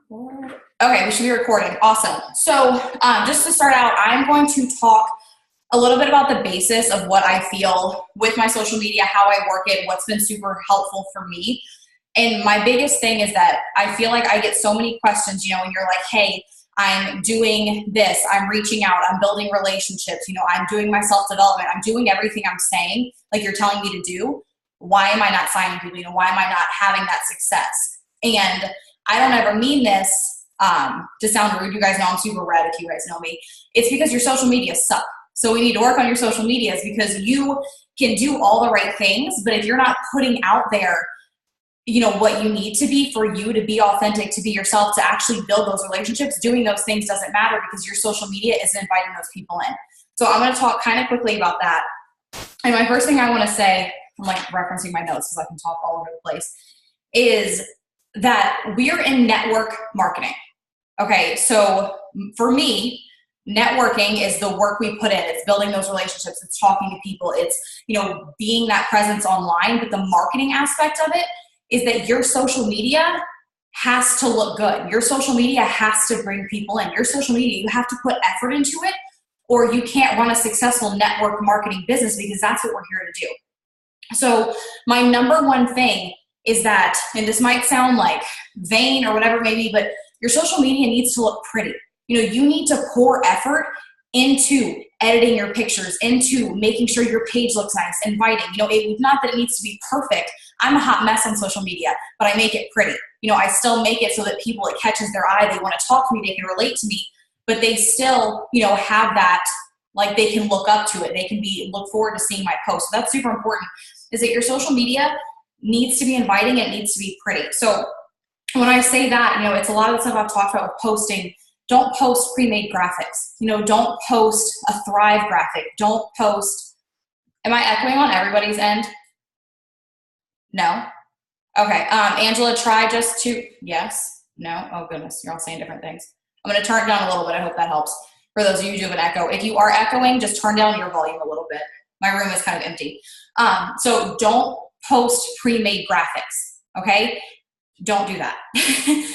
Okay, we should be recording. Awesome. So just to start out, I'm going to talk a little bit about the basis of what I feel with my social media, how I work it, what's been super helpful for me. And my biggest thing is that I feel like I get so many questions, when you're like, hey, I'm doing this, I'm reaching out, I'm building relationships, I'm doing my self-development, I'm doing everything I'm saying, like you're telling me to do. Why am I not signing people? Why am I not having that success? And I don't ever mean this to sound rude. You guys know I'm super red if you guys know me. It's because your social media suck. So we need to work on your social medias because you can do all the right things, but if you're not putting out there, what you need to be for you to be authentic, to be yourself, to actually build those relationships, doing those things doesn't matter because your social media isn't inviting those people in. So I'm going to talk kind of quickly about that. And my first thing I want to say, I'm like referencing my notes because I can talk all over the place, is that we're in network marketing. Okay, so for me, networking is the work we put in. It's building those relationships. It's talking to people. It's, being that presence online. But the marketing aspect of it is that your social media has to look good. Your social media has to bring people in. Your social media, you have to put effort into it, or you can't run a successful network marketing business because that's what we're here to do. So my number one thing is that, and this might sound like vain or whatever it may be, but your social media needs to look pretty. You need to pour effort into editing your pictures, into making sure your page looks nice, inviting. Not that it needs to be perfect. I'm a hot mess on social media, but I make it pretty. I still make it so that it catches their eye. They want to talk to me. They can relate to me, but they still, have that, like they can look up to it. They can look forward to seeing my post. So that's super important, is that your social media needs to be inviting. It needs to be pretty. So when I say that, it's a lot of the stuff I've talked about with posting. Don't post pre-made graphics. Don't post a Thrive graphic. Don't post, am I echoing on everybody's end? No? Okay, Angela, try just to, yes, no, oh goodness, you're all saying different things. I'm gonna turn it down a little bit, I hope that helps. For those of you who do have an echo, if you are echoing, just turn down your volume a little bit. My room is kind of empty. So don't post pre-made graphics, okay? Don't do that.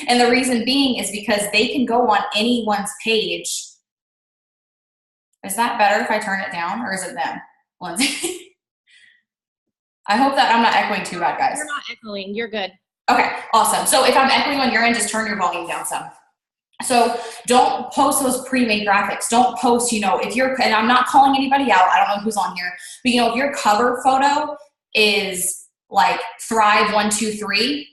And the reason being is because they can go on anyone's page. Is that better if I turn it down, or is it them? Lindsay? I hope that I'm not echoing too bad, guys. You're not echoing. You're good. Okay, awesome. So if I'm echoing on your end, just turn your volume down some. So don't post those pre-made graphics. Don't post, if you're, and I'm not calling anybody out, I don't know who's on here, but if your cover photo is like Thrive 1, 2, 3,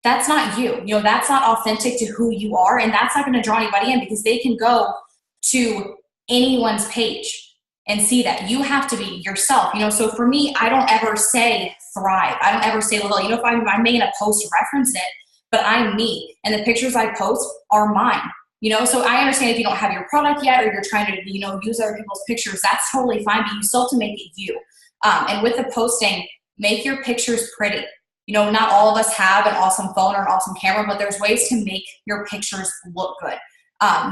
that's not you. That's not authentic to who you are, and that's not going to draw anybody in because they can go to anyone's page and see that. You have to be yourself. So for me, I don't ever say Thrive. I don't ever say little. If I may in a post reference it, but I'm me, and the pictures I post are mine. So I understand if you don't have your product yet, or you're trying to, use other people's pictures, that's totally fine, but you still have to make it you. And with the posting, make your pictures pretty. Not all of us have an awesome phone or an awesome camera, but there's ways to make your pictures look good.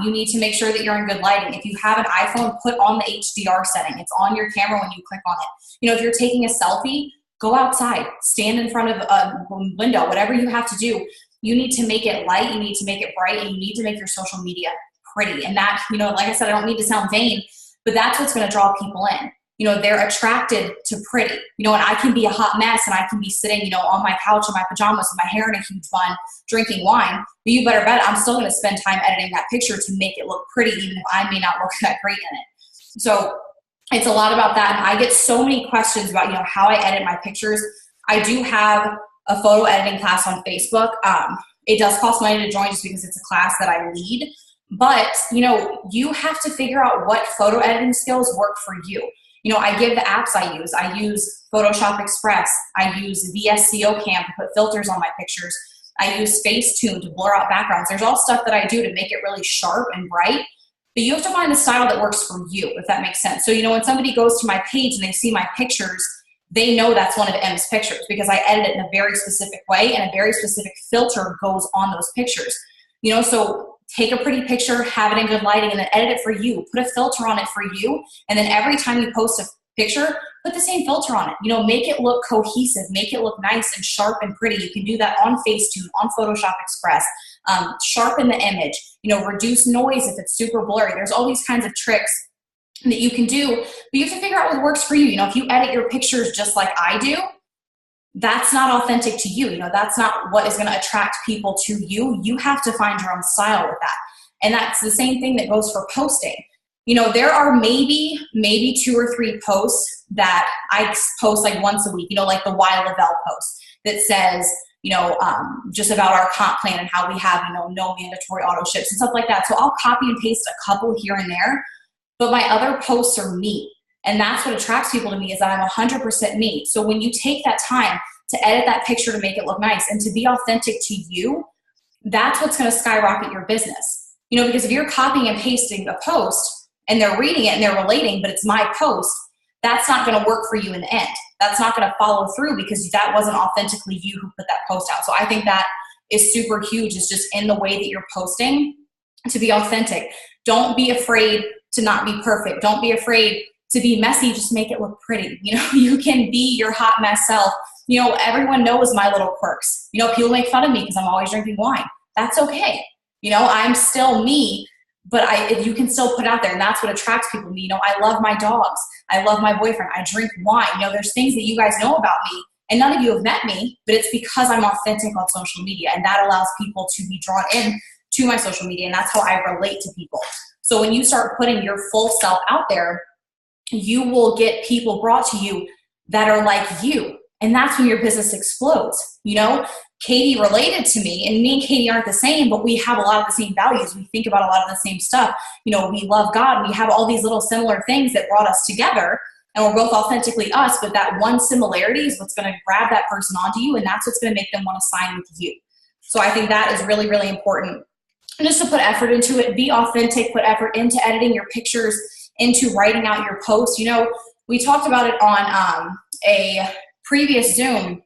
You need to make sure that you're in good lighting. If you have an iPhone, put on the HDR setting. It's on your camera when you click on it. If you're taking a selfie, go outside, stand in front of a window, whatever you have to do. You need to make it light, you need to make it bright, and you need to make your social media pretty. And that, like I said, I don't need to sound vain, but that's what's going to draw people in. They're attracted to pretty, and I can be a hot mess and I can be sitting, on my couch in my pajamas with my hair in a huge bun, drinking wine, but you better bet I'm still going to spend time editing that picture to make it look pretty, even if I may not look that great in it. So it's a lot about that. And I get so many questions about, how I edit my pictures. I do have a photo editing class on Facebook. It does cost money to join just because it's a class that I lead, but, you have to figure out what photo editing skills work for you. I give the apps I use. I use Photoshop Express. I use VSCO Cam to put filters on my pictures. I use Facetune to blur out backgrounds. There's all stuff that I do to make it really sharp and bright, but you have to find the style that works for you, if that makes sense. So, when somebody goes to my page and they see my pictures, they know that's one of M's pictures because I edit it in a very specific way and a very specific filter goes on those pictures. So take a pretty picture, have it in good lighting, and then edit it for you. Put a filter on it for you, and then every time you post picture, put the same filter on it. You know, make it look cohesive, make it look nice and sharp and pretty. You can do that on Facetune, on Photoshop Express, sharpen the image, you know, reduce noise if it's super blurry. There's all these kinds of tricks that you can do, but you have to figure out what works for you. You know, if you edit your pictures just like I do, that's not authentic to you. You know, that's not what is going to attract people to you. You have to find your own style with that. And that's the same thing that goes for posting. You know, there are maybe 2 or 3 posts that I post like once a week, you know, like the Y Lavelle post that says, you know, just about our comp plan and how we have, you know, no mandatory auto ships and stuff like that. So I'll copy and paste a couple here and there, but my other posts are me. And that's what attracts people to me, is that I'm 100% me. So when you take that time to edit that picture to make it look nice and to be authentic to you, that's what's going to skyrocket your business. You know, because if you're copying and pasting a post and they're reading it and they're relating, but it's my post, that's not going to work for you in the end. That's not going to follow through because that wasn't authentically you who put that post out. So I think that is super huge, is just in the way that you're posting, to be authentic. Don't be afraid to not be perfect. Don't be afraid to be messy. Just make it look pretty. You know, you can be your hot mess self. You know, everyone knows my little quirks. You know, people make fun of me because I'm always drinking wine. That's okay. You know, I'm still me, but you can still put it out there, and that's what attracts people to me. You know, I love my dogs. I love my boyfriend. I drink wine. You know, there's things that you guys know about me, and none of you have met me, but it's because I'm authentic on social media, and that allows people to be drawn in to my social media, and that's how I relate to people. So when you start putting your full self out there, you will get people brought to you that are like you, and that's when your business explodes. You know, Katie related to me, and me and Katie aren't the same, but we have a lot of the same values. We think about a lot of the same stuff. You know, we love God. We have all these little similar things that brought us together, and we're both authentically us, but that one similarity is what's going to grab that person onto you, and that's what's going to make them want to sign with you. So I think that is really, really important. And just to put effort into it, be authentic, put effort into editing your pictures, into writing out your posts. You know, we talked about it on a previous Zoom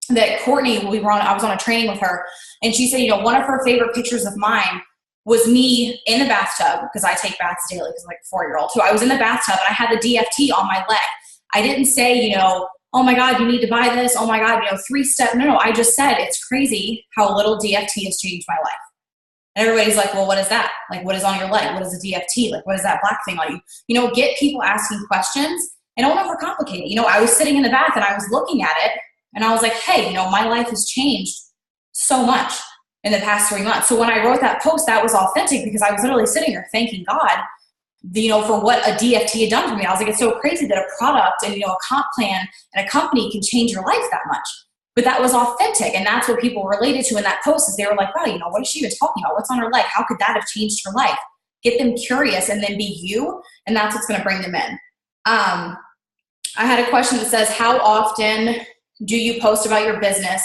that Courtney, I was on a training with her, and she said, you know, one of her favorite pictures of mine was me in the bathtub, because I take baths daily because I'm like a 4-year-old. So I was in the bathtub and I had the DFT on my leg. I didn't say, you know, oh my God, you need to buy this. Oh my God, you know, 3-step. No, I just said, it's crazy how little DFT has changed my life. And everybody's like, well, what is that? Like, what is on your leg? What is a DFT? Like, what is that black thing on you? You know, get people asking questions, and don't overcomplicate it. You know, I was sitting in the bath and I was looking at it, and I was like, hey, you know, my life has changed so much in the past 3 months. So when I wrote that post, that was authentic, because I was literally sitting there thanking God, you know, for what a DFT had done for me. I was like, it's so crazy that a product and, you know, a comp plan and a company can change your life that much. But that was authentic, and that's what people related to in that post. Is they were like, wow, you know, what is she even talking about? What's on her leg? How could that have changed her life? Get them curious, and then be you, and that's what's going to bring them in. I had a question that says, how often do you post about your business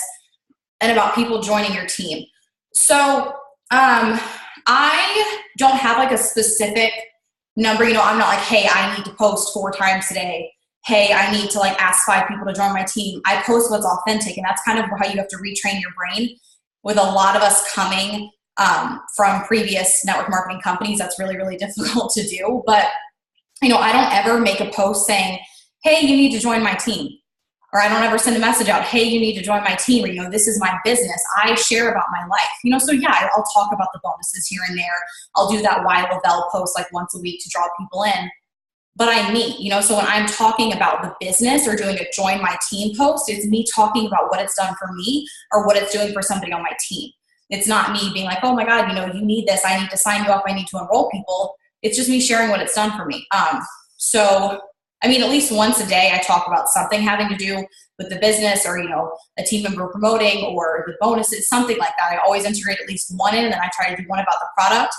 and about people joining your team? So I don't have like a specific number. You know, I'm not like, hey, I need to post 4 times a day. Hey, I need to like ask 5 people to join my team. I post what's authentic, and that's kind of how you have to retrain your brain. With a lot of us coming from previous network marketing companies, that's really, really difficult to do. But, you know, I don't ever make a post saying, hey, you need to join my team. Or I don't ever send a message out, hey, you need to join my team, or, you know, this is my business. I share about my life. You know, so yeah, I'll talk about the bonuses here and there. I'll do that Y Lavelle post like once a week to draw people in. But I'm me, you know, so when I'm talking about the business or doing a join my team post, it's me talking about what it's done for me or what it's doing for somebody on my team. It's not me being like, oh my God, you know, you need this. I need to sign you up. I need to enroll people. It's just me sharing what it's done for me. So, I mean, at least once a day, I talk about something having to do with the business, or, you know, a team member promoting, or the bonuses, something like that. I always integrate at least one in, and then I try to do one about the product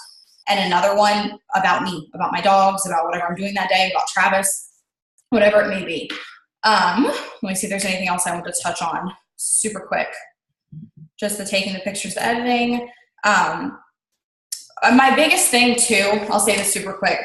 and another one about me, about my dogs, about whatever I'm doing that day, about Travis, whatever it may be. Let me see if there's anything else I want to touch on super quick. Just the taking the pictures, the editing. My biggest thing too, I'll say this super quick,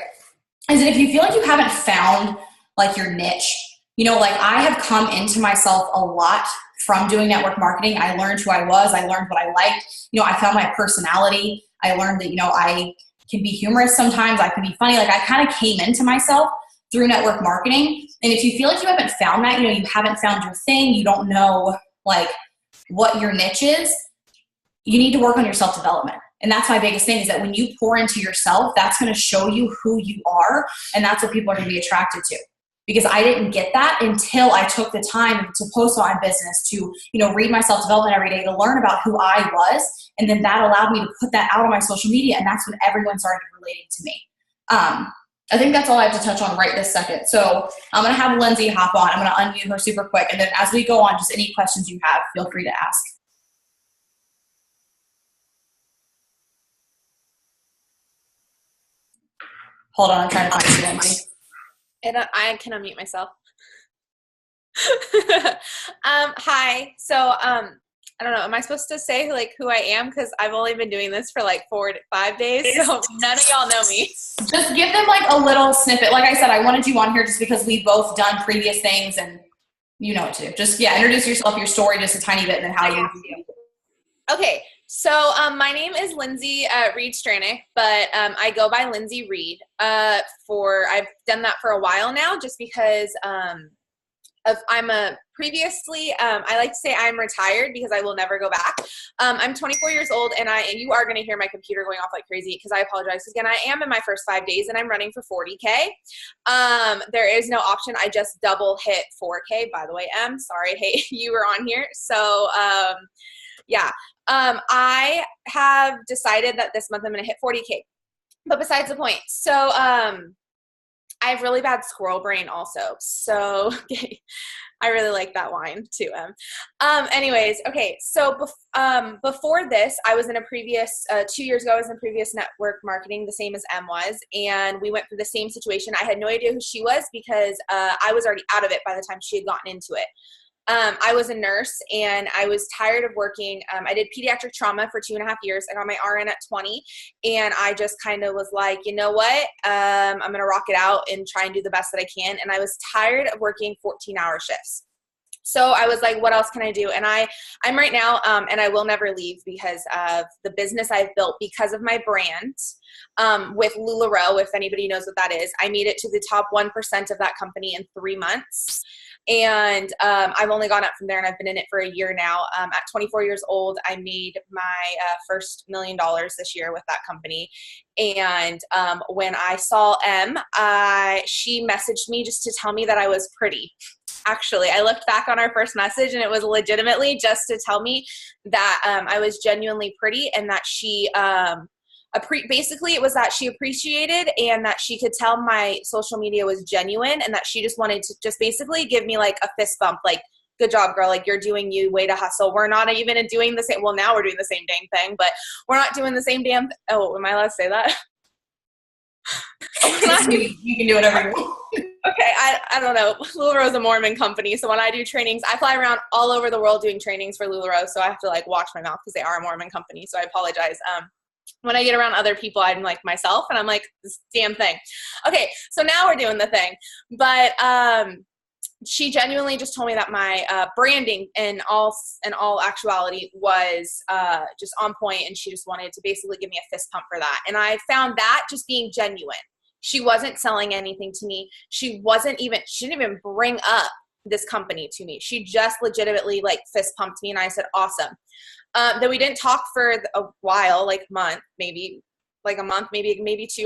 is that if you feel like you haven't found like your niche, you know, like I have come into myself a lot from doing network marketing. I learned who I was. I learned what I liked. You know, I found my personality. I learned that, you know, I can be humorous sometimes. I can be funny. Like I kind of came into myself. through network marketing. And if you feel like you haven't found that, you haven't found your thing, you don't know like what your niche is, you need to work on your self-development. And that's my biggest thing, is that when you pour into yourself, that's going to show you who you are. And that's what people are going to be attracted to. Because I didn't get that until I took the time to post on my business, to, read my self-development every day, to learn about who I was. And then that allowed me to put that out on my social media. And that's when everyone started relating to me. I think that's all I have to touch on right this second. So I'm going to have Lindsay hop on. I'm going to unmute her super quick. And then as we go on, just any questions you have, feel free to ask. Hold on, I'm trying to find you, Lindsay. And I can unmute myself. Hi. So, I don't know. Am I supposed to say like who I am? Because I've only been doing this for like 4 to 5 days, so none of y'all know me. Just give them like a little snippet. Like I said, I wanted you on here just because we've both done previous things, and you know what to do. Just introduce yourself, your story, just a tiny bit, and then how you do. Okay. So my name is Lindsay Reed Stranick, but I go by Lindsay Reed. I've done that for a while now, just because I'm previously, I like to say I'm retired because I will never go back. I'm 24 years old, and you are going to hear my computer going off like crazy, because I apologize. Again, I am in my first 5 days, and I'm running for 40K. There is no option. I just double hit 4K, by the way. Sorry. Hey, you were on here. So, yeah. I have decided that this month I'm going to hit 40K, but besides the point. So, I have really bad squirrel brain also. So I really like that wine too. Anyways, okay. So, before this, I was in a previous, 2 years ago, I was in previous network marketing, the same as Em was. And we went through the same situation. I had no idea who she was, because, I was already out of it by the time she had gotten into it. I was a nurse, and I was tired of working. I did pediatric trauma for 2.5 years. I got my RN at 20, and I just kind of was like, you know what? I'm going to rock it out and try and do the best that I can. And I was tired of working 14-hour shifts. So I was like, what else can I do? And I'm right now, and I will never leave, because of the business I've built, because of my brand, with LuLaRoe. If anybody knows what that is, I made it to the top 1% of that company in 3 months. And I've only gone up from there, and I've been in it for a year now. At 24 years old, I made my first $1 million this year with that company. And when I saw Em, she messaged me just to tell me that I was pretty. Actually, I looked back on our first message, and it was legitimately just to tell me that I was genuinely pretty, and that she basically it was that she appreciated, and that she could tell my social media was genuine, and that she just wanted to just basically give me like a fist bump, like, good job, girl, like, you're doing you, way to hustle. We're not even doing the same, well, now we're doing the same dang thing, but we're not doing the same damn oh, am I allowed to say that? You can do whatever you want. Okay, I don't know. LuLaRoe is a Mormon company, so when I do trainings, I fly around all over the world doing trainings for LuLaRoe, so I have to like watch my mouth, because they are a Mormon company, so I apologize. When I get around other people, I'm like myself, and I'm like, this damn thing. Okay, so now we're doing the thing. But she genuinely just told me that my branding in all actuality was just on point, and she just wanted to basically give me a fist pump for that. And I found that just being genuine. She wasn't selling anything to me. She didn't even bring up this company to me. She just legitimately like fist pumped me, and I said, awesome. Then we didn't talk for a while, like maybe 2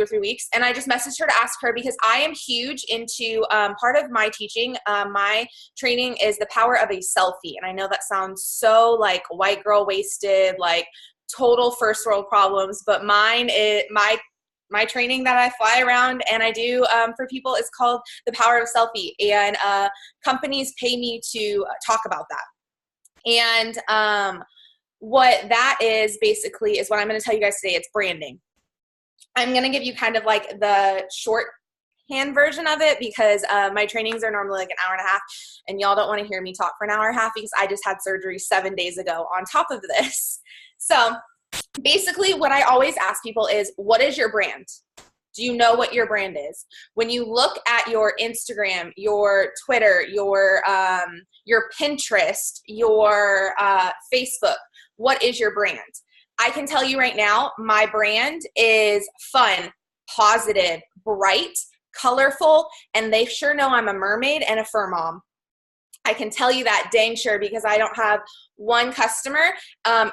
or 3 weeks. And I just messaged her to ask her, because I am huge into, part of my teaching, my training is the power of a selfie. And I know that sounds so like white girl wasted, like total first world problems, but mine is my training that I fly around and I do for people is called the power of selfie. And companies pay me to talk about that. And what that is basically is what I'm going to tell you guys today. It's branding. I'm going to give you kind of like the shorthand version of it, because my trainings are normally like an hour and a half, and y'all don't want to hear me talk for an hour and a half, because I just had surgery 7 days ago on top of this. So basically what I always ask people is, what is your brand? Do you know what your brand is? When you look at your Instagram, your Twitter, your Pinterest, your Facebook, what is your brand? I can tell you right now, my brand is fun, positive, bright, colorful, and they sure know I'm a mermaid and a fur mom. I can tell you that dang sure, because I don't have one customer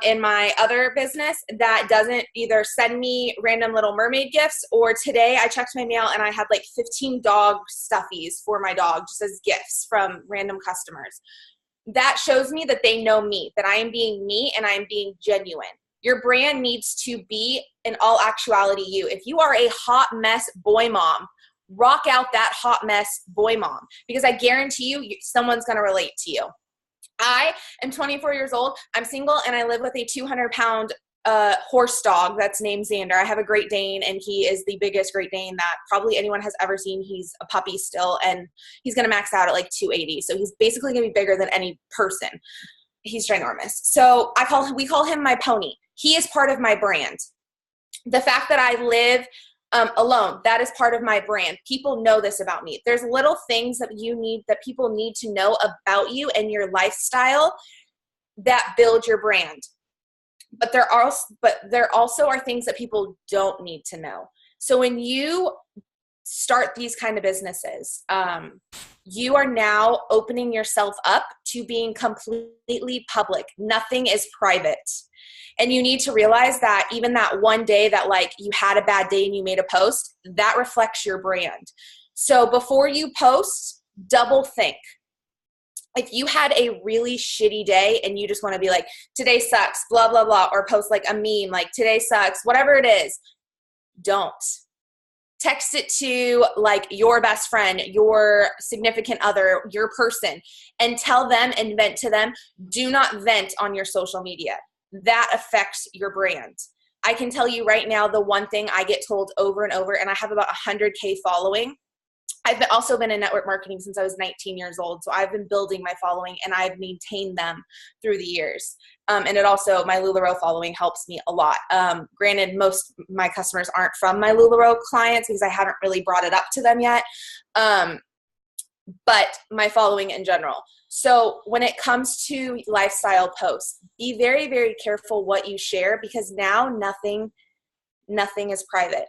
in my other business that doesn't either send me random little mermaid gifts, or today I checked my mail and I had like 15 dog stuffies for my dog just as gifts from random customers. That shows me that they know me, that I am being me and I am being genuine. Your brand needs to be, in all actuality, you. If you are a hot mess boy mom, rock out that hot mess boy mom, because I guarantee you, someone's going to relate to you. I am 24 years old. I'm single, and I live with a 200-pound horse dog that's named Xander. I have a Great Dane, and he is the biggest Great Dane that probably anyone has ever seen. He's a puppy still, and he's going to max out at like 280. So he's basically going to be bigger than any person. He's ginormous. So we call him my pony. He is part of my brand. The fact that I live alone, that is part of my brand. People know this about me. There's little things that people need to know about you and your lifestyle that build your brand. But there also are things that people don't need to know. So when you start these kind of businesses, you are now opening yourself up to being completely public. Nothing is private. And you need to realize that even that one day that like you had a bad day and you made a post, that reflects your brand. So before you post, double think. If you had a really shitty day and you just want to be like, today sucks, blah, blah, blah, or post like a meme, like today sucks, whatever it is, don't. Text it to like your best friend, your significant other, your person, and tell them and vent to them. Do not vent on your social media. That affects your brand. I can tell you right now, the one thing I get told over and over, and I have about 100K following. I've also been in network marketing since I was 19 years old. So I've been building my following and I've maintained them through the years. And it also, my LuLaRoe following helps me a lot. Granted, most of my customers aren't from my LuLaRoe clients because I haven't really brought it up to them yet. But my following in general. So when it comes to lifestyle posts, be very, very careful what you share, because now nothing is private.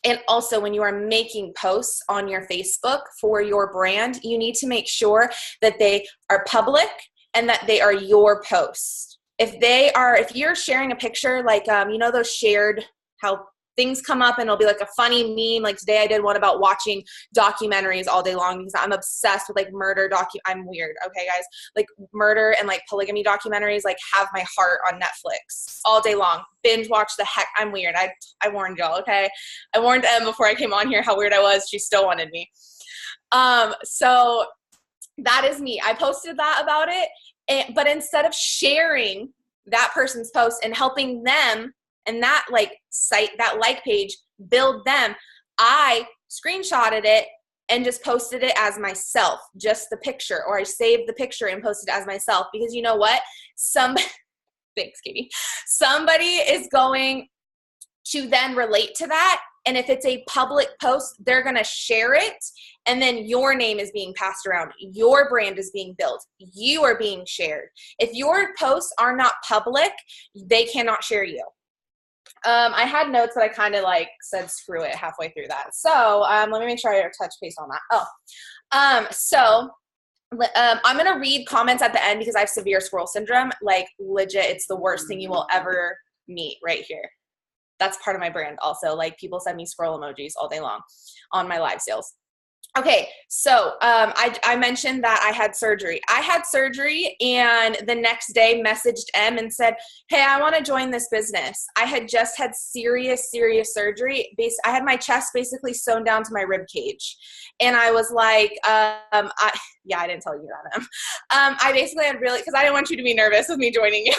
And also when you are making posts on your Facebook for your brand, you need to make sure that they are public and that they are your posts. If you're sharing a picture, like, those shared, how things come up and it'll be like a funny meme. Like today I did one about watching documentaries all day long because I'm obsessed with like murder I'm weird. Okay, guys, like murder and like polygamy documentaries, like have my heart on Netflix all day long. Binge watch the heck. I'm weird. I warned y'all. Okay. I warned Em before I came on here how weird I was. She still wanted me. So that is me. I posted that about it. But instead of sharing that person's post and helping them and that like site, that like page, build them, I screenshotted it and just posted it as myself, just the picture, or I saved the picture and posted it as myself, because you know what? Thanks, Katie. Somebody is going to then relate to that. And if it's a public post, they're going to share it. And then your name is being passed around. Your brand is being built. You are being shared. If your posts are not public, they cannot share you. I had notes that I kind of like said screw it halfway through that. So let me make sure I touch base on that. I'm going to read comments at the end because I have severe squirrel syndrome. Like legit, it's the worst thing you will ever meet right here. That's part of my brand also. Like people send me squirrel emojis all day long on my live sales. Okay, so I mentioned that I had surgery. I had surgery and the next day messaged Em and said, hey, I want to join this business. I had just had serious surgery. I had my chest basically sewn down to my rib cage. And I was like, I didn't tell you that, Em. I basically had because I didn't want you to be nervous with me joining you.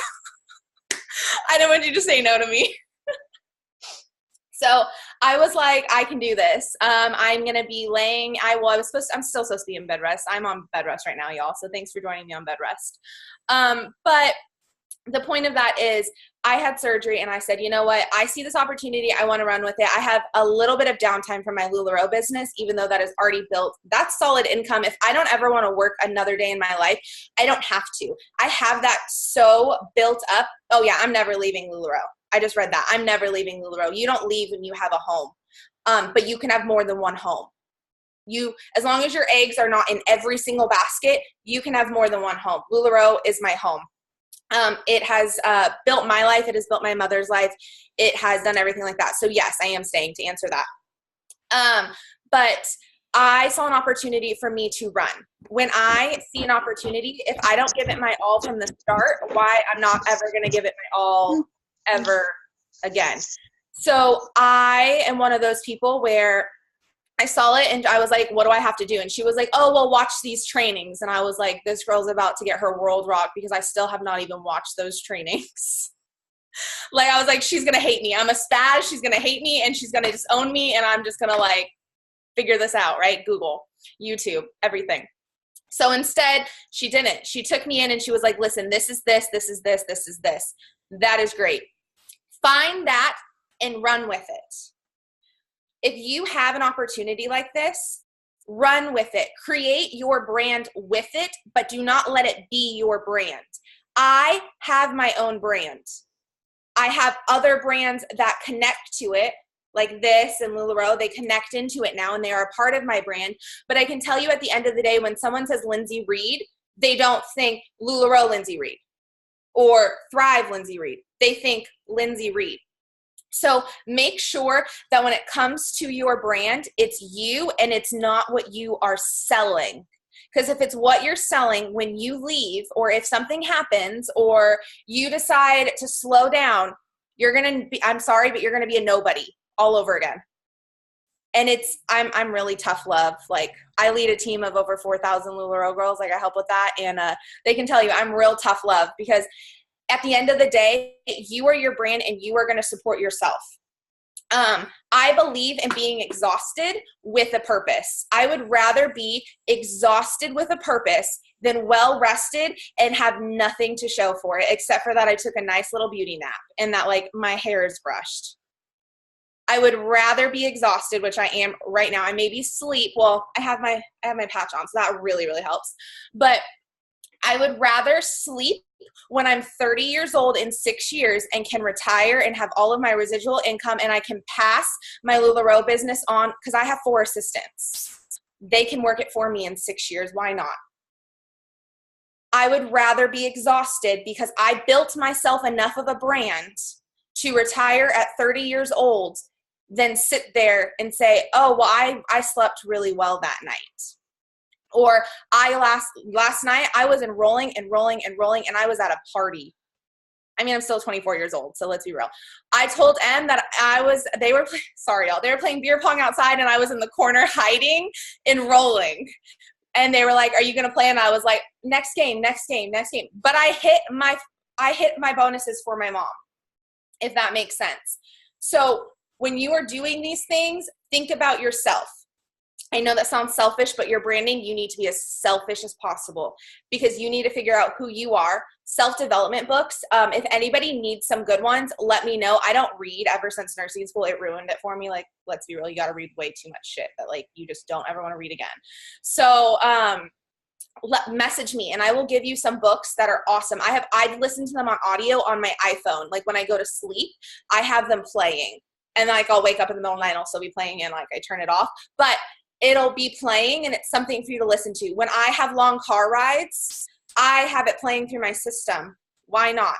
I didn't want you to say no to me. So I was like, I can do this. I'm going to be I'm still supposed to be in bed rest. I'm on bed rest right now, y'all. So thanks for joining me on bed rest. But the point of that is I had surgery and I said, you know what? I see this opportunity. I want to run with it. I have a little bit of downtime from my LuLaRoe business, even though that is already built. That's solid income. If I don't ever want to work another day in my life, I don't have to. I have that so built up. Oh yeah, I'm never leaving LuLaRoe. I just read that. I'm never leaving LuLaRoe. You don't leave when you have a home, but you can have more than one home. As long as your eggs are not in every single basket, you can have more than one home. LuLaRoe is my home. It has built my life. It has built my mother's life. It has done everything like that. So yes, I am staying to answer that. But I saw an opportunity for me to run. When I see an opportunity, if I don't give it my all from the start, why I'm not ever going to give it my all ever again. So I am one of those people where I saw it and I was like, what do I have to do? And she was like, oh, well, watch these trainings. And I was like, this girl's about to get her world rocked because I still have not even watched those trainings. Like, I was like, she's going to hate me. I'm a spaz. She's going to hate me and she's going to disown me. And I'm just going to like figure this out, right? Google, YouTube, everything. So instead, she didn't. She took me in and she was like, listen, this is this, this is this, this is this. That is great. Find that and run with it. If you have an opportunity like this, run with it. Create your brand with it, but do not let it be your brand. I have my own brand. I have other brands that connect to it, like this and LuLaRoe. They connect into it now and they are a part of my brand. But I can tell you at the end of the day, when someone says Lindsay Reed, they don't think LuLaRoe Lindsay Reed or Thrive Lindsay Reed. They think Lindsay Reed. So make sure that when it comes to your brand, it's you and it's not what you are selling. Because if it's what you're selling when you leave, or if something happens, or you decide to slow down, you're going to be, I'm sorry, but you're going to be a nobody all over again. And I'm really tough love. Like, I lead a team of over 4,000 LuLaRoe girls. Like, I help with that. And they can tell you I'm real tough love, because at the end of the day, you are your brand and you are going to support yourself. I believe in being exhausted with a purpose. I would rather be exhausted with a purpose than well rested and have nothing to show for it, except for that I took a nice little beauty nap and that like my hair is brushed. I would rather be exhausted, which I am right now. I maybe sleep. Well, I have my patch on, so that really, really helps. But I would rather sleep when I'm 30 years old in 6 years and can retire and have all of my residual income, and I can pass my LuLaRoe business on, because I have 4 assistants. They can work it for me in 6 years. Why not? I would rather be exhausted because I built myself enough of a brand to retire at 30 years old than sit there and say, oh, well, I slept really well that night. Or last night I was enrolling, and I was at a party. I mean, I'm still 24 years old, so let's be real. I told Em that they were playing beer pong outside and I was in the corner hiding, enrolling. And they were like, are you going to play? And I was like, next game. But I hit my bonuses for my mom, if that makes sense. So when you are doing these things, think about yourself. I know that sounds selfish, but your branding, you need to be as selfish as possible, because you need to figure out who you are. Self-development books. If anybody needs some good ones, let me know. I don't read ever since nursing school. It ruined it for me. Like, let's be real. You got to read way too much shit that like you just don't ever want to read again. So, message me and I will give you some books that are awesome. I've listened to them on audio on my iPhone. Like when I go to sleep, I have them playing, and like I'll wake up in the middle of the night and I'll still be playing, and like I turn it off, but it'll be playing and it's something for you to listen to. When I have long car rides, I have it playing through my system. Why not?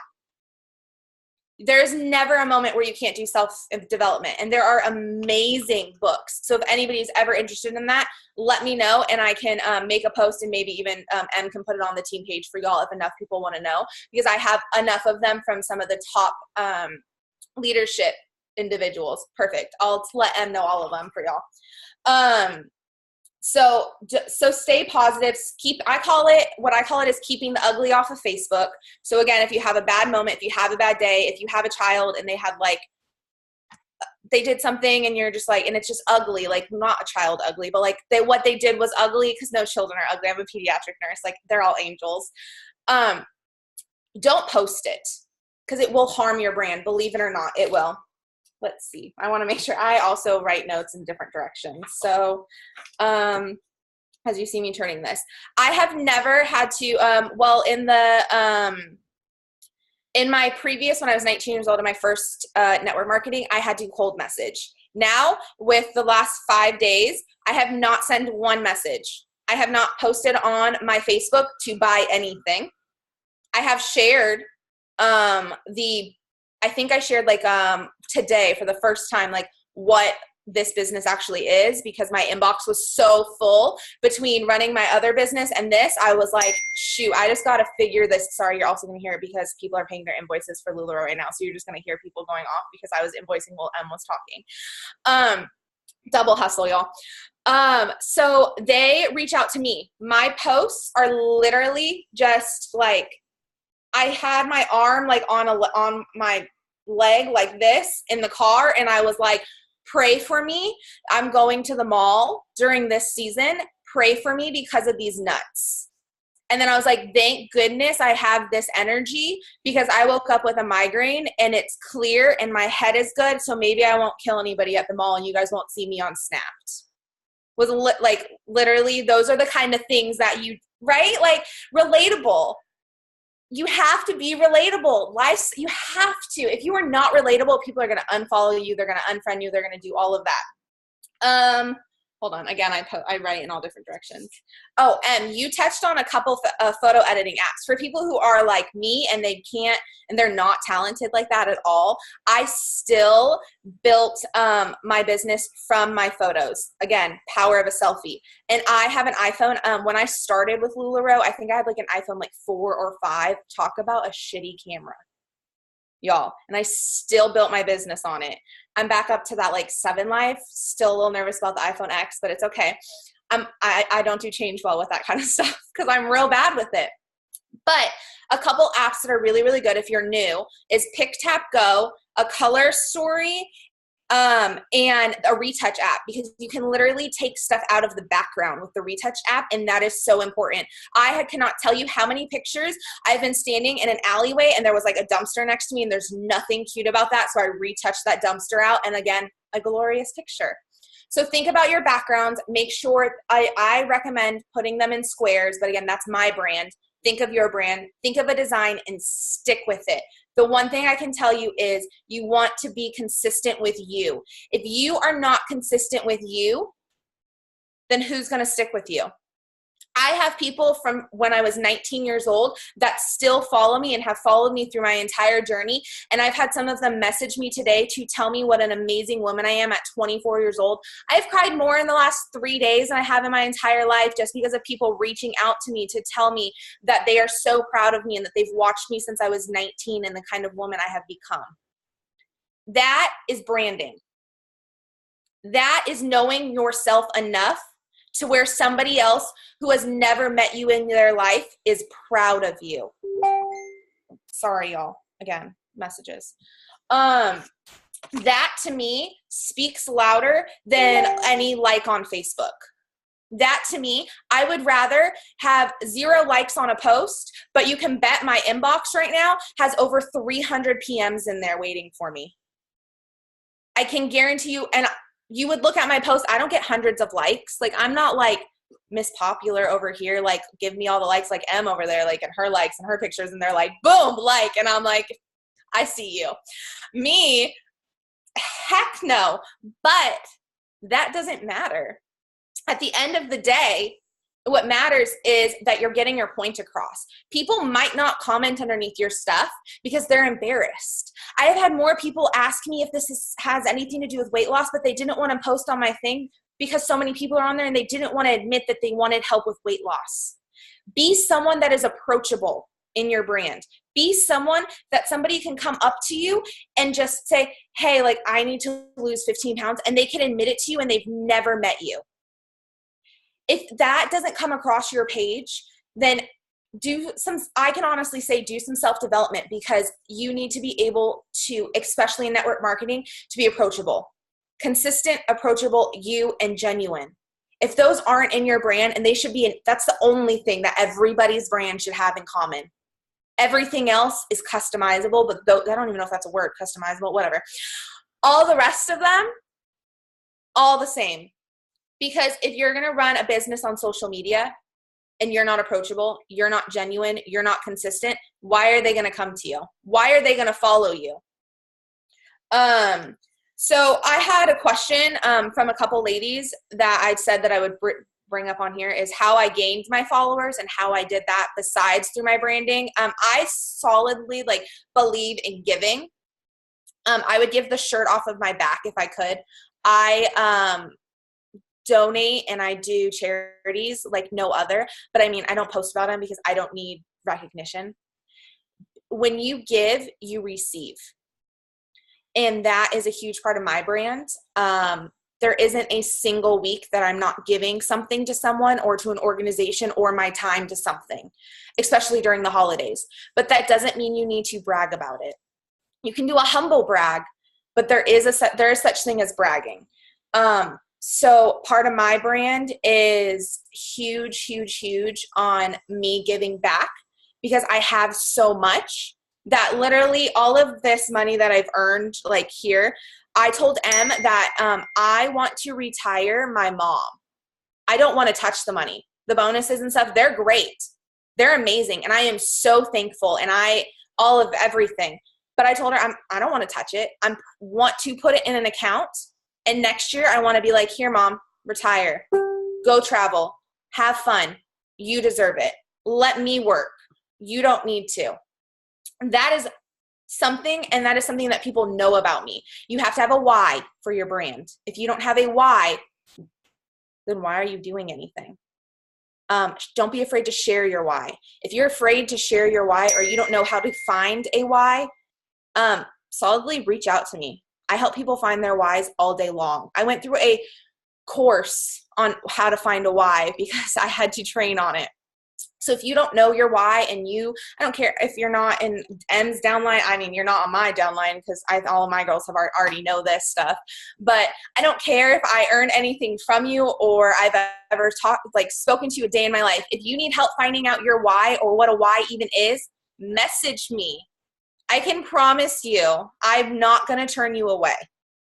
There's never a moment where you can't do self-development, and there are amazing books. So if anybody's ever interested in that, let me know, and I can make a post, and maybe even Em can put it on the team page for y'all if enough people want to know, because I have enough of them from some of the top leadership individuals. Perfect. I'll let Em know all of them for y'all. So stay positive. What I call it is keeping the ugly off of Facebook. So again, if you have a bad moment, if you have a bad day, if you have a child and they did something and you're just like, and it's just ugly, like not a child ugly, but like what they did was ugly, because no children are ugly. I'm a pediatric nurse. Like they're all angels. Don't post it, because it will harm your brand. Believe it or not, it will. Let's see. I want to make sure. I also write notes in different directions. So as you see me turning this, I have never had to, In my previous, when I was 19 years old in my first network marketing, I had to cold message. Now, with the last 5 days, I have not sent one message. I have not posted on my Facebook to buy anything. I have shared I think I shared like today for the first time, like what this business actually is, because my inbox was so full between running my other business and this. I was like, shoot, I just got to figure this. Sorry, you're also going to hear it because people are paying their invoices for LuLaRoe right now. So you're just going to hear people going off because I was invoicing while Em was talking. Double hustle, y'all. So they reach out to me. My posts are literally just like, I had my arm like on my leg like this in the car, and I was like, pray for me. I'm going to the mall during this season. Pray for me because of these nuts. And then I was like, thank goodness I have this energy, because I woke up with a migraine and it's clear and my head is good. So maybe I won't kill anybody at the mall and you guys won't see me on Snapped. Was like literally, those are the kind of things that you, right? Like relatable. You have to be relatable. You have to. If you are not relatable, people are going to unfollow you. They're going to unfriend you. They're going to do all of that. Hold on. Again, I write in all different directions. Oh, and you touched on a couple photo editing apps. For people who are like me and they're not talented like that at all, I still built my business from my photos. Again, power of a selfie. And I have an iPhone. When I started with LuLaRoe, I think I had like an iPhone like 4 or 5. Talk about a shitty camera, y'all. And I still built my business on it. I'm back up to that like 7 life. Still a little nervous about the iPhone X, but it's okay. I don't do change well with that kind of stuff because I'm real bad with it. But a couple apps that are really, really good if you're new is Pick Tap Go, a color story, and a retouch app, because you can literally take stuff out of the background with the retouch app, and that is so important. I cannot tell you how many pictures I've been standing in an alleyway and there was like a dumpster next to me and there's nothing cute about that, so I retouched that dumpster out, and again, a glorious picture. So think about your backgrounds. Make sure, I recommend putting them in squares, but again, that's my brand. Think of your brand, think of a design, and stick with it. The one thing I can tell you is you want to be consistent with you. If you are not consistent with you, then who's going to stick with you? I have people from when I was 19 years old that still follow me and have followed me through my entire journey. And I've had some of them message me today to tell me what an amazing woman I am at 24 years old. I've cried more in the last 3 days than I have in my entire life, just because of people reaching out to me to tell me that they are so proud of me and that they've watched me since I was 19 and the kind of woman I have become. That is branding. That is knowing yourself enough to where somebody else who has never met you in their life is proud of you. Sorry, y'all. Again, messages. That to me speaks louder than any like on Facebook. That to me, I would rather have 0 likes on a post, but you can bet my inbox right now has over 300 PMs in there waiting for me. I can guarantee you, and you would look at my post, I don't get hundreds of likes. Like, I'm not like Miss Popular over here, like, give me all the likes, like Em over there, like, and her likes and her pictures, and they're like, boom, like, and I'm like, I see you. Me, heck no. But that doesn't matter. At the end of the day, what matters is that you're getting your point across. People might not comment underneath your stuff because they're embarrassed. I have had more people ask me if this has anything to do with weight loss, but they didn't want to post on my thing because so many people are on there and they didn't want to admit that they wanted help with weight loss. Be someone that is approachable in your brand. Be someone that somebody can come up to you and just say, hey, like, I need to lose 15 pounds, and they can admit it to you and they've never met you. If that doesn't come across your page, then I can honestly say do some self-development, because you need to be able to, especially in network marketing, to be approachable. Consistent, approachable, you, and genuine. If those aren't in your brand, and they should be, that's the only thing that everybody's brand should have in common. Everything else is customizable, but I don't even know if that's a word, customizable, whatever. All the rest of them, all the same. Because if you're going to run a business on social media and you're not approachable, you're not genuine, you're not consistent, why are they going to come to you? Why are they going to follow you? So I had a question from a couple ladies that I said that I would bring up on here, is how I gained my followers and how I did that besides through my branding. I solidly believe in giving. I would give the shirt off of my back if I could. I donate and I do charities like no other, but I mean, I don't post about them because I don't need recognition. When you give, you receive. And that is a huge part of my brand. There isn't a single week that I'm not giving something to someone or to an organization or my time to something, especially during the holidays. But that doesn't mean you need to brag about it. You can do a humble brag, but there is such thing as bragging. So part of my brand is huge, huge, huge on me giving back, because I have so much that literally all of this money that I've earned here, I told Em that I want to retire my mom. I don't want to touch the money. The bonuses and stuff, they're great. They're amazing. And I am so thankful, and all of everything. But I told her, I don't want to touch it. I want to put it in an account. And next year I want to be like, here, Mom, retire, go travel, have fun. You deserve it. Let me work. You don't need to. That is something, and that is something that people know about me. You have to have a why for your brand. If you don't have a why, then why are you doing anything? Don't be afraid to share your why. If you're afraid to share your why, or you don't know how to find a why, solidly reach out to me. I help people find their whys all day long. I went through a course on how to find a why because I had to train on it. So if you don't know your why, and I don't care if you're not in M's downline. I mean, you're not on my downline because all of my girls have already know this stuff. But I don't care if I earn anything from you or I've ever spoken to you a day in my life. If you need help finding out your why or what a why even is, message me. I can promise you, I'm not going to turn you away.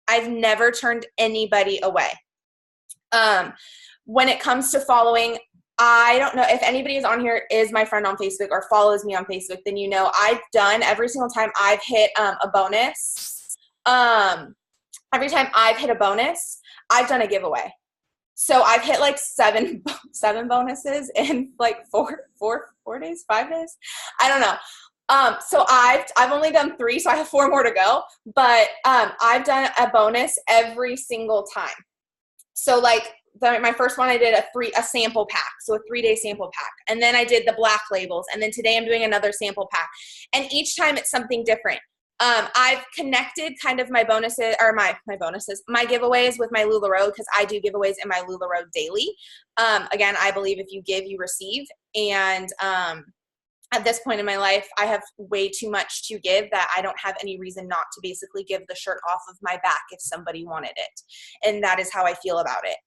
I've never turned anybody away. When it comes to following, I don't know if anybody is on here is my friend on Facebook or follows me on Facebook, then I've done every single time I've hit a bonus. Every time I've hit a bonus, I've done a giveaway. So I've hit seven bonuses in 4 days, 5 days. I don't know. So I've only done 3, so I have 4 more to go, but, I've done a bonus every single time. So my first one, I did a sample pack. So a 3-day sample pack. And then I did the black labels. And then today I'm doing another sample pack. And each time it's something different. I've connected kind of my bonuses or my giveaways with my LuLaRoe, because I do giveaways in my LuLaRoe daily. Again, I believe if you give, you receive. And, at this point in my life, I have way too much to give that I don't have any reason not to basically give the shirt off of my back if somebody wanted it. And that is how I feel about it.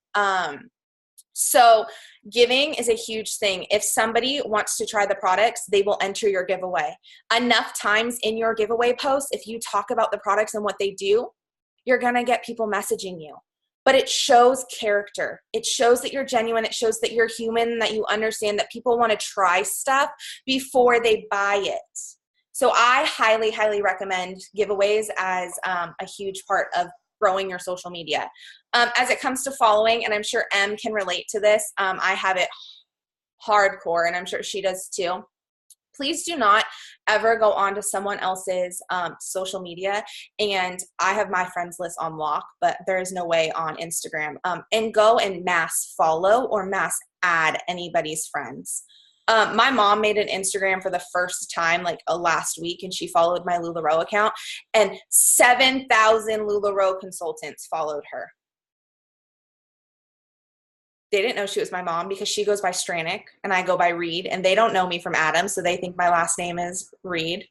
So giving is a huge thing. If somebody wants to try the products, they will enter your giveaway. Enough times in your giveaway post, if you talk about the products and what they do, you're going to get people messaging you. But it shows character. It shows that you're genuine. It shows that you're human, that you understand that people want to try stuff before they buy it. So I highly, highly recommend giveaways as a huge part of growing your social media. As it comes to following, and I'm sure Em can relate to this, I have it hardcore, and I'm sure she does too. Please do not ever go on to someone else's social media, and I have my friends list on lock, but there is no way on Instagram, and go and mass follow or mass add anybody's friends. My mom made an Instagram for the first time last week, and she followed my LuLaRoe account, and 7,000 LuLaRoe consultants followed her. They didn't know she was my mom because she goes by Stranick and I go by Reed, and they don't know me from Adam, so they think my last name is Reed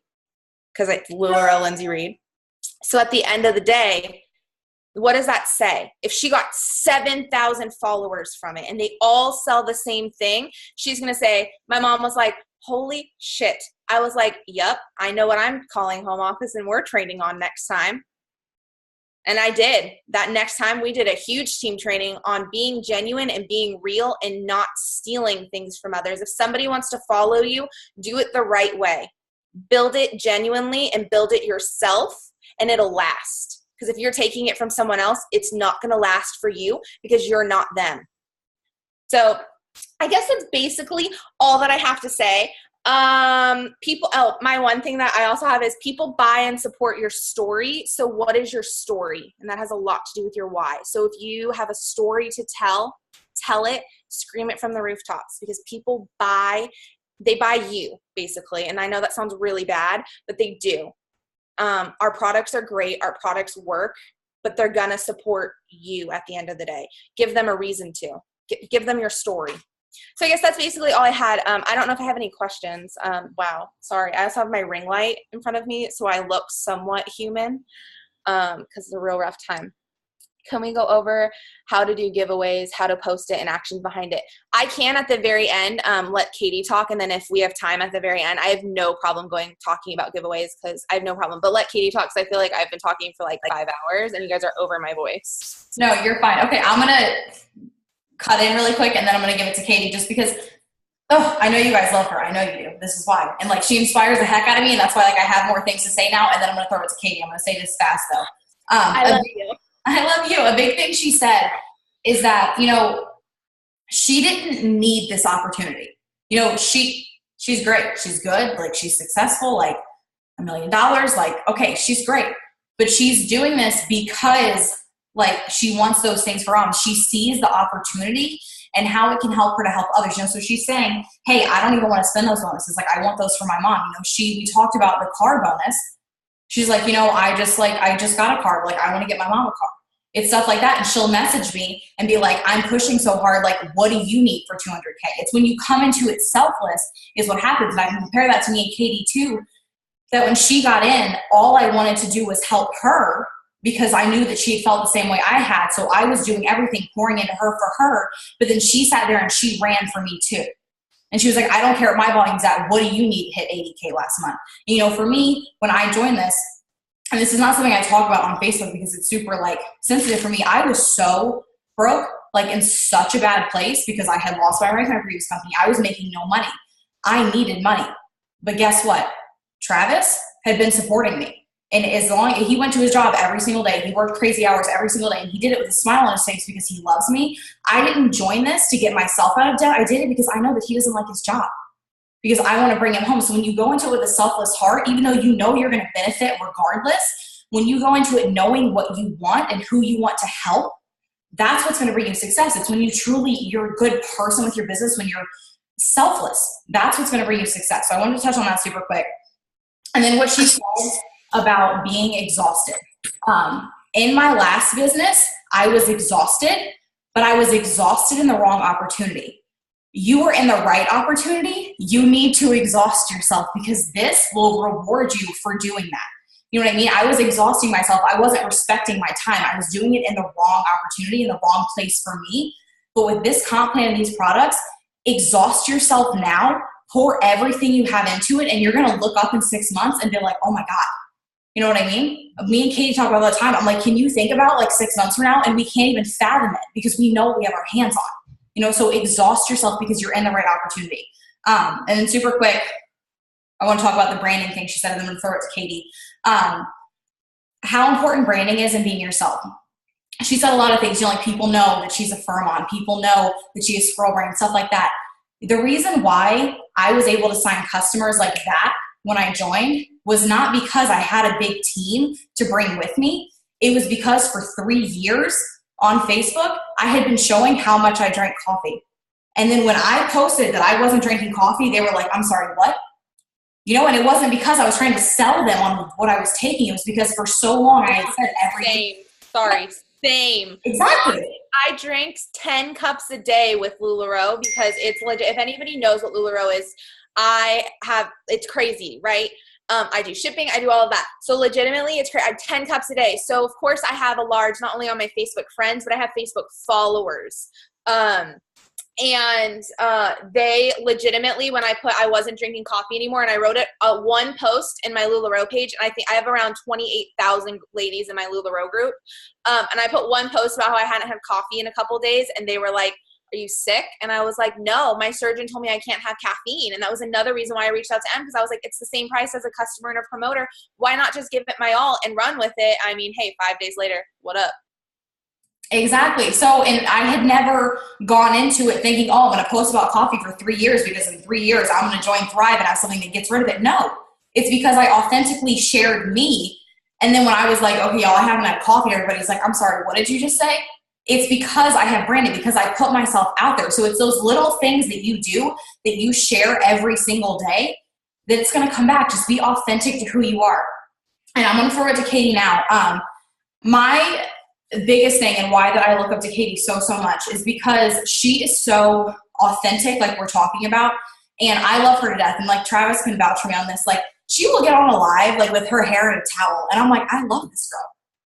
because it's LuLaRoe Lindsay Reed. So at the end of the day, what does that say? If she got 7,000 followers from it and they all sell the same thing, she's going to say, my mom was like, holy shit. I was like, yep, I know what I'm calling home office and we're trading on next time. And I did. That next time we did a huge team training on being genuine and being real and not stealing things from others. If somebody wants to follow you, do it the right way. Build it genuinely and build it yourself, and it'll last. Because if you're taking it from someone else, it's not going to last for you because you're not them. So I guess that's basically all that I have to say. My one thing that I also have is people buy and support your story. So what is your story? And that has a lot to do with your why. So if you have a story to tell it, scream it from the rooftops, because people they buy you basically. And I know that sounds really bad, but they do. Our products are great. Our products work, but they're going to support you at the end of the day. Give them a reason to. Give them your story. So I guess that's basically all I had. I don't know if I have any questions. Wow, sorry. I also have my ring light in front of me, so I look somewhat human because it's a real rough time. Can we go over how to do giveaways, how to post it, and actions behind it? I can at the very end let Katie talk, and then if we have time at the very end, I have no problem talking about giveaways because I have no problem. But let Katie talk because I feel like I've been talking for like 5 hours, and you guys are over my voice. No, you're fine. Okay, I'm going to cut in really quick, and then I'm going to give it to Katie just because, I know you guys love her. I know you do. This is why. And, like, she inspires the heck out of me, and that's why, like, I have more things to say now, and then I'm going to throw it to Katie. I'm going to say this fast, though. I love you. I love you. A big thing she said is that, she didn't need this opportunity. She's great. She's good. Like, she's successful, like $1 million. Like, okay, she's great. But she's doing this because, like, she wants those things for mom. She sees the opportunity and how it can help her to help others. So she's saying, hey, I don't even want to spend those bonuses. Like, I want those for my mom. We talked about the car bonus. She's like, I just got a car. Like, I want to get my mom a car. It's stuff like that. And she'll message me and be like, I'm pushing so hard. Like, what do you need for 200K? It's when you come into it selfless is what happens. And I can compare that to me and Katie too, that when she got in, all I wanted to do was help her because I knew that she had felt the same way I had. So I was doing everything, pouring into her for her. But then she sat there and she ran for me too. And she was like, I don't care what my volume's at. What do you need to hit 80K last month? For me, when I joined this, and this is not something I talk about on Facebook because it's super like sensitive for me. I was so broke, like in such a bad place because I had lost my rank in my previous company. I was making no money. I needed money. But guess what? Travis had been supporting me. And as long as he went to his job every single day, he worked crazy hours every single day, and he did it with a smile on his face because he loves me. I didn't join this to get myself out of debt. I did it because I know that he doesn't like his job, because I want to bring him home. So when you go into it with a selfless heart, even though you know you're going to benefit regardless, when you go into it knowing what you want and who you want to help, that's what's going to bring you success. It's when you're a good person with your business, when you're selfless. That's what's going to bring you success. So I wanted to touch on that super quick. And then what she said about being exhausted. In my last business, I was exhausted, but I was exhausted in the wrong opportunity. You are in the right opportunity. You need to exhaust yourself because this will reward you for doing that. You know what I mean? I was exhausting myself. I wasn't respecting my time. I was doing it in the wrong opportunity, in the wrong place for me. But with this comp plan and these products, exhaust yourself now, pour everything you have into it, and you're going to look up in 6 months and be like, oh my God. You know what I mean? Me and Katie talk about it all the time. I'm like, can you think about like 6 months from now? And we can't even fathom it because we know what we have our hands on. So exhaust yourself because you're in the right opportunity. And then super quick, I want to talk about the branding thing she said, and then I'm going to throw it to Katie. How important branding is in being yourself. She said a lot of things, like people know that she's a firm on, people know that she is scroll brand, stuff like that. The reason why I was able to sign customers like that when I joined was not because I had a big team to bring with me. It was because for 3 years on Facebook, I had been showing how much I drank coffee. And then when I posted that I wasn't drinking coffee, they were like, I'm sorry, what? And it wasn't because I was trying to sell them on what I was taking. It was because for so long I had said everything. Same. Exactly. I drank 10 cups a day with LuLaRoe because it's legit. If anybody knows what LuLaRoe is, it's crazy, right? I do shipping, I do all of that. So legitimately, it's crazy. I have 10 cups a day. So of course I have a large, not only on my Facebook friends, but I have Facebook followers. And they legitimately, when I wasn't drinking coffee anymore, and I wrote it one post in my LuLaRoe page, and I think I have around 28,000 ladies in my LuLaRoe group, and I put one post about how I hadn't had coffee in a couple days, and they were like, "Are you sick?" And I was like, "No, my surgeon told me I can't have caffeine." And that was another reason why I reached out to M, because I was like, it's the same price as a customer and a promoter. Why not just give it my all and run with it? I mean, hey, 5 days later, what up? Exactly. So, and I had never gone into it thinking, oh, I'm going to post about coffee for 3 years because in 3 years I'm going to join Thrive and have something that gets rid of it. No, it's because I authentically shared me. And then when I was like, okay, y'all, I haven't had coffee, everybody's like, I'm sorry, what did you just say? It's because I have branded, because I put myself out there. So it's those little things that you do, that you share every single day, that it's going to come back. Just be authentic to who you are. And I'm going to throw it to Katie now. My biggest thing, and why that I look up to Katie so much, is because she is so authentic, like we're talking about, and I love her to death. And like Travis can vouch for me on this. Like, she will get on a live like with her hair in a towel, and I'm like, I love this girl.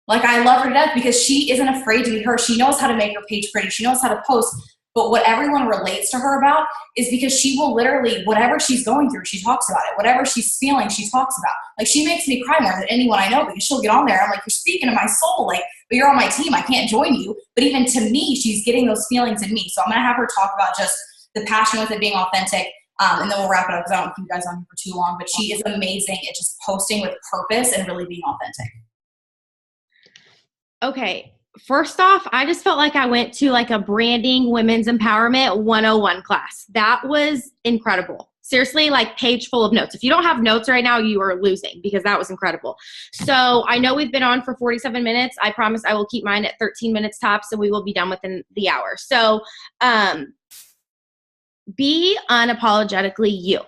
Like, I love her to death because she isn't afraid to be her. She knows how to make her page pretty. She knows how to post. But what everyone relates to her about is because she will literally, whatever she's going through, she talks about it. Whatever she's feeling, she talks about. Like, she makes me cry more than anyone I know, because she'll get on there. I'm like, you're speaking to my soul. Like, but you're on my team. I can't join you. But even to me, she's getting those feelings in me. So I'm going to have her talk about just the passion with it being authentic. And then we'll wrap it up, because I don't keep you guys on here for too long. But she is amazing at just posting with purpose and really being authentic. Okay. First off, I just felt like I went to like a branding women's empowerment 101 class. That was incredible. Seriously, like page full of notes. If you don't have notes right now, you are losing, because that was incredible. So I know we've been on for 47 minutes. I promise I will keep mine at 13 minutes tops, and we will be done within the hour. So be unapologetically you.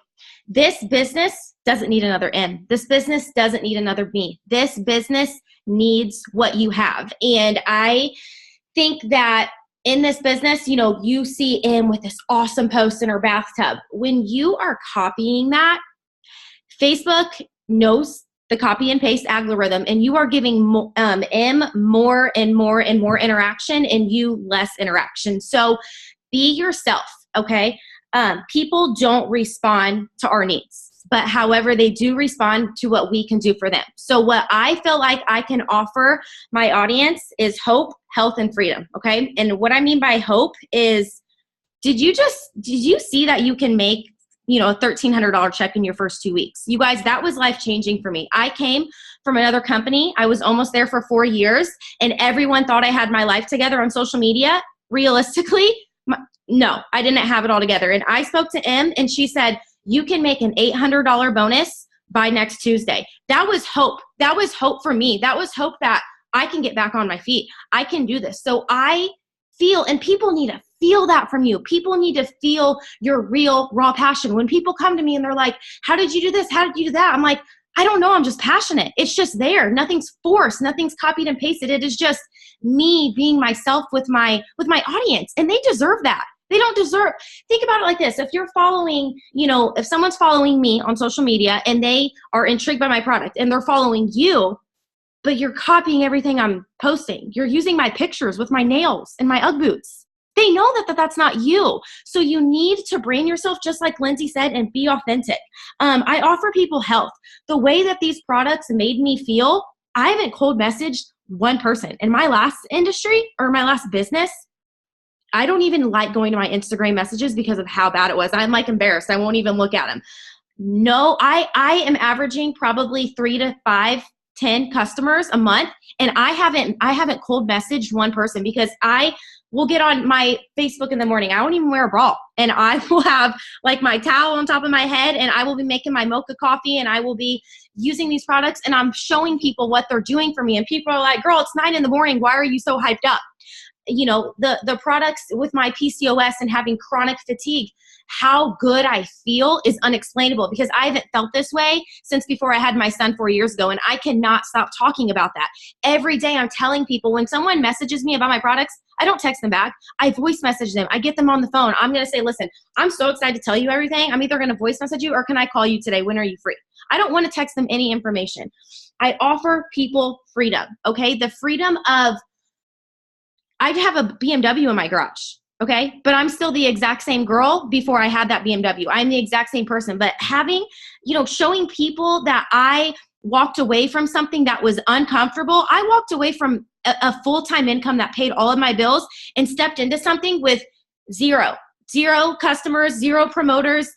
This business doesn't need another M. This business doesn't need another me. This business needs what you have. And I think that in this business, you know, you see M with this awesome post in her bathtub. When you are copying that, Facebook knows the copy and paste algorithm, and you are giving M more and more and more interaction, and you less interaction. So be yourself, okay? People don't respond to our needs, but however, they do respond to what we can do for them. So what I feel like I can offer my audience is hope, health, and freedom, okay? And what I mean by hope is, did you see that you can make, you know, a $1,300 check in your first 2 weeks? You guys, that was life-changing for me. I came from another company. I was almost there for 4 years, and everyone thought I had my life together on social media. Realistically, no, I didn't have it all together. And I spoke to M, and she said, you can make an $800 bonus by next Tuesday. That was hope. That was hope for me. That was hope that I can get back on my feet. I can do this. So I feel, and people need to feel that from you. People need to feel your real raw passion. When people come to me and they're like, how did you do this? How did you do that? I'm like, I don't know. I'm just passionate. It's just there. Nothing's forced. Nothing's copied and pasted. It is just me being myself with my audience, and they deserve that. They don't deserve, think about it like this. If you're following, you know, if someone's following me on social media and they are intrigued by my product and they're following you, but you're copying everything I'm posting. You're using my pictures with my nails and my Ugg boots. They know that that's not you. So you need to brand yourself, just like Lindsay said, and be authentic. I offer people health. The way that these products made me feel, I haven't cold messaged one person. In my last industry, or my last business, I don't even like going to my Instagram messages because of how bad it was. I'm like embarrassed. I won't even look at them. No, I am averaging probably 3 to 5, 10 customers a month. And I haven't cold messaged one person, because I will get on my Facebook in the morning. I won't even wear a bra, and I will have like my towel on top of my head, and I will be making my mocha coffee, and I will be using these products, and I'm showing people what they're doing for me. And people are like, girl, it's 9 a.m. Why are you so hyped up? You know, the products with my PCOS and having chronic fatigue, how good I feel is unexplainable, because I haven't felt this way since before I had my son 4 years ago. And I cannot stop talking about that. Every day I'm telling people, when someone messages me about my products, I don't text them back. I voice message them. I get them on the phone. I'm going to say, listen, I'm so excited to tell you everything. I'm either going to voice message you, or can I call you today? When are you free? I don't want to text them any information. I offer people freedom. Okay. The freedom of, I have a BMW in my garage. Okay. But I'm still the exact same girl before I had that BMW. I'm the exact same person. But having, showing people that I walked away from something that was uncomfortable. I walked away from a full-time income that paid all of my bills and stepped into something with zero customers, zero promoters,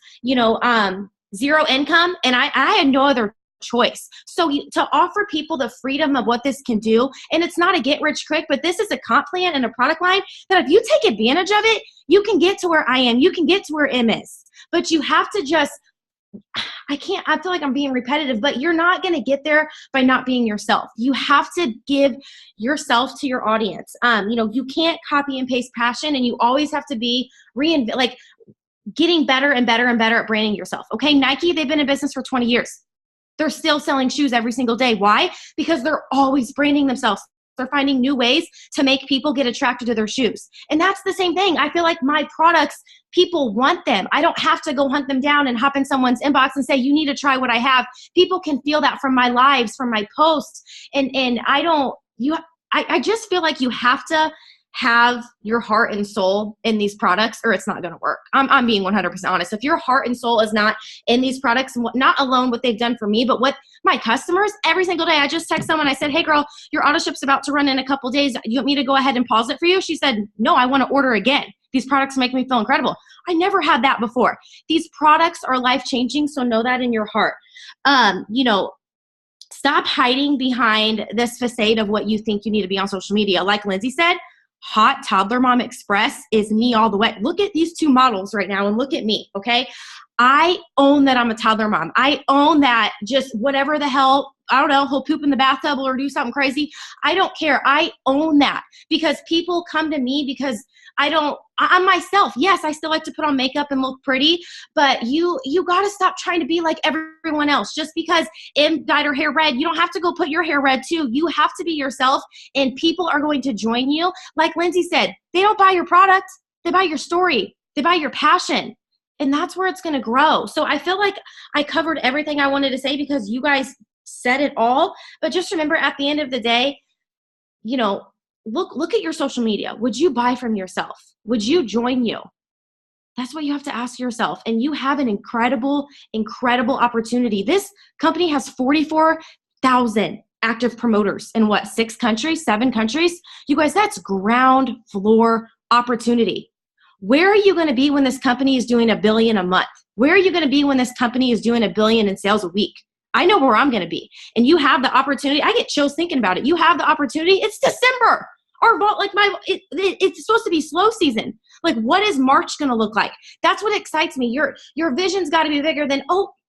zero income. And I had no other choice. So to offer people the freedom of what this can do, and it's not a get rich quick, but this is a comp plan and a product line that if you take advantage of it, you can get to where I am. You can get to where M is. But you have to just, I feel like I'm being repetitive, but you're not going to get there by not being yourself. You have to give yourself to your audience. You can't copy and paste passion, and you always have to be getting better and better and better at branding yourself. Okay. Nike, they've been in business for 20 years. They're still selling shoes every single day. Why? Because they're always branding themselves. They're finding new ways to make people get attracted to their shoes. And that's the same thing. I feel like my products, people want them. I don't have to go hunt them down and hop in someone's inbox and say, you need to try what I have. People can feel that from my lives, from my posts. And I just feel like you have to have your heart and soul in these products or it's not going to work. I'm being 100% honest. If your heart and soul is not in these products, not alone what they've done for me, but what my customers, every single day, I just text someone, I said, hey girl, your auto ship's about to run in a couple days. You want me to go ahead and pause it for you? She said, no, I want to order again. These products make me feel incredible. I never had that before. These products are life-changing, so know that in your heart. Stop hiding behind this facade of what you think you need to be on social media. Like Lindsay said, Hot Toddler Mom Express is me all the way. Look at these two models right now and look at me, okay? I own that I'm a toddler mom. I own that just whatever the hell, I don't know, he'll poop in the bathtub or do something crazy. I don't care. I own that because people come to me because I'm myself. Yes, I still like to put on makeup and look pretty, but you got to stop trying to be like everyone else. Just because Em dyed her hair red, you don't have to go put your hair red too. You have to be yourself and people are going to join you. Like Lindsay said, they don't buy your product. They buy your story. They buy your passion. And that's where it's going to grow. So I feel like I covered everything I wanted to say because you guys said it all. But just remember at the end of the day, look at your social media. Would you buy from yourself? Would you join you? That's what you have to ask yourself. And you have an incredible, incredible opportunity. This company has 44,000 active promoters in 6 countries, 7 countries? You guys, that's ground floor opportunity. Where are you going to be when this company is doing $1 billion a month? Where are you going to be when this company is doing $1 billion in sales a week? I know where I'm going to be. And you have the opportunity. I get chills thinking about it. You have the opportunity. It's December. It's supposed to be slow season. Like, what is March going to look like? That's what excites me. Your vision's got to be bigger than,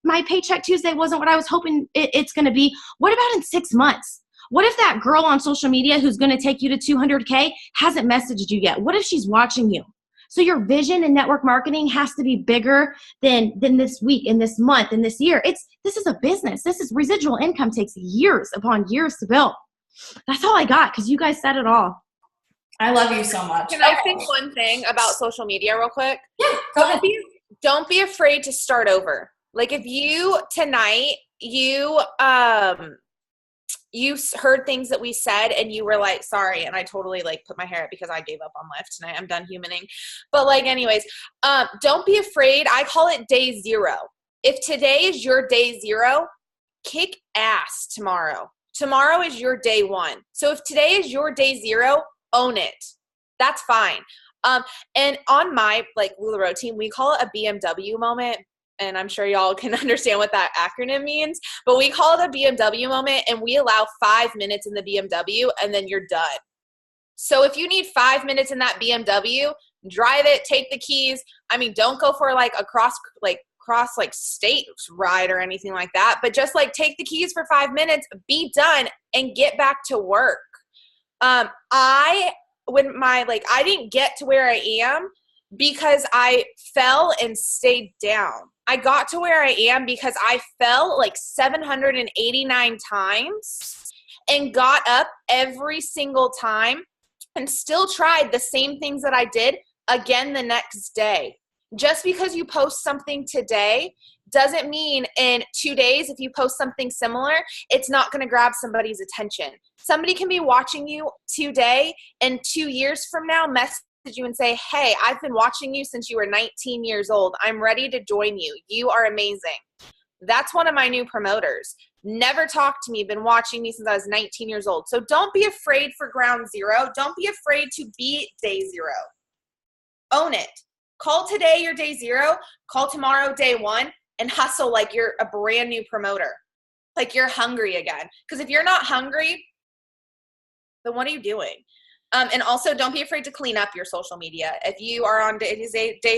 my paycheck Tuesday wasn't what I was hoping it's going to be. What about in 6 months? What if that girl on social media who's going to take you to 200K hasn't messaged you yet? What if she's watching you? So your vision in network marketing has to be bigger than this week and this month and this year. This is a business. This is residual income takes years upon years to build. That's all I got because you guys said it all. I love you so much. Can I say one thing about social media real quick? Yeah, go ahead. Don't be afraid to start over. Like if you heard things that we said and you were like, sorry, and I totally put my hair up because I gave up on life tonight. I'm done humaning. But anyways, don't be afraid. I call it day 0. If today is your day 0, kick ass tomorrow. Tomorrow is your day 1. So if today is your day 0, own it. That's fine. And on my LuLaRoe team, we call it a BMW moment. And I'm sure y'all can understand what that acronym means, but we call it a BMW moment and we allow 5 minutes in the BMW and then you're done. So if you need 5 minutes in that BMW, drive it, take the keys. I mean, don't go for a cross state ride or anything like that, but just take the keys for 5 minutes, be done and get back to work. I didn't get to where I am because I fell and stayed down. I got to where I am because I fell 789 times and got up every single time and still tried the same things that I did again the next day. Just because you post something today doesn't mean in 2 days, if you post something similar, it's not going to grab somebody's attention. Somebody can be watching you today and 2 years from now you and say, hey, I've been watching you since you were 19 years old. I'm ready to join you. You are amazing. That's one of my new promoters. Never talked to me, been watching me since I was 19 years old. So don't be afraid for ground zero. Don't be afraid to be day zero. Own it. Call today your day zero. Call tomorrow day one, and hustle like you're a brand new promoter. Like you're hungry again. Because if you're not hungry, then what are you doing? And also, don't be afraid to clean up your social media. If you are on day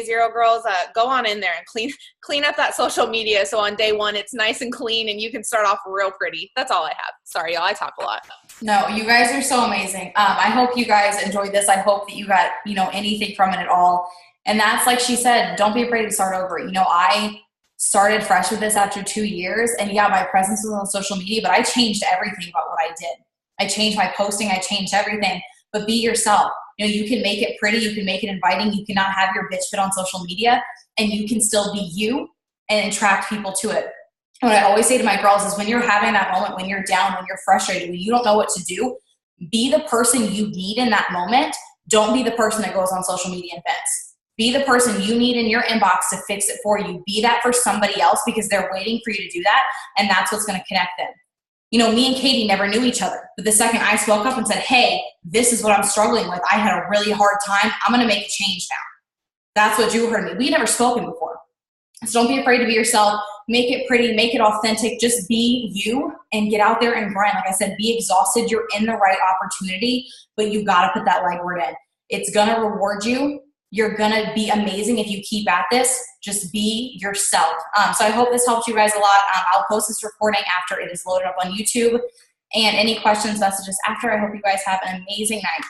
zero, girls, go on in there and clean up that social media so on day one it's nice and clean and you can start off real pretty. That's all I have. Sorry, y'all, I talk a lot. No, you guys are so amazing. I hope you guys enjoyed this. I hope that you got, anything from it at all. And that's, like she said, don't be afraid to start over. I started fresh with this after 2 years, and yeah, my presence was on social media, but I changed everything about what I did. I changed my posting. I changed everything. But be yourself. You can make it pretty. You can make it inviting. You cannot have your bitch fit on social media, and you can still be you and attract people to it. And what I always say to my girls is when you're having that moment, when you're down, when you're frustrated, when you don't know what to do, be the person you need in that moment. Don't be the person that goes on social media and vents. Be the person you need in your inbox to fix it for you. Be that for somebody else because they're waiting for you to do that, and that's what's going to connect them. Me and Katie never knew each other. But the second I spoke up and said, hey, this is what I'm struggling with. I had a really hard time. I'm going to make a change now. That's what drew her to me. We never spoken before. So don't be afraid to be yourself. Make it pretty. Make it authentic. Just be you and get out there and grind. Like I said, be exhausted. You're in the right opportunity, but you got to put that legwork in. It's going to reward you. You're going to be amazing if you keep at this. Just be yourself. So I hope this helped you guys a lot. I'll post this recording after it is loaded up on YouTube. And any questions, messages after. I hope you guys have an amazing night.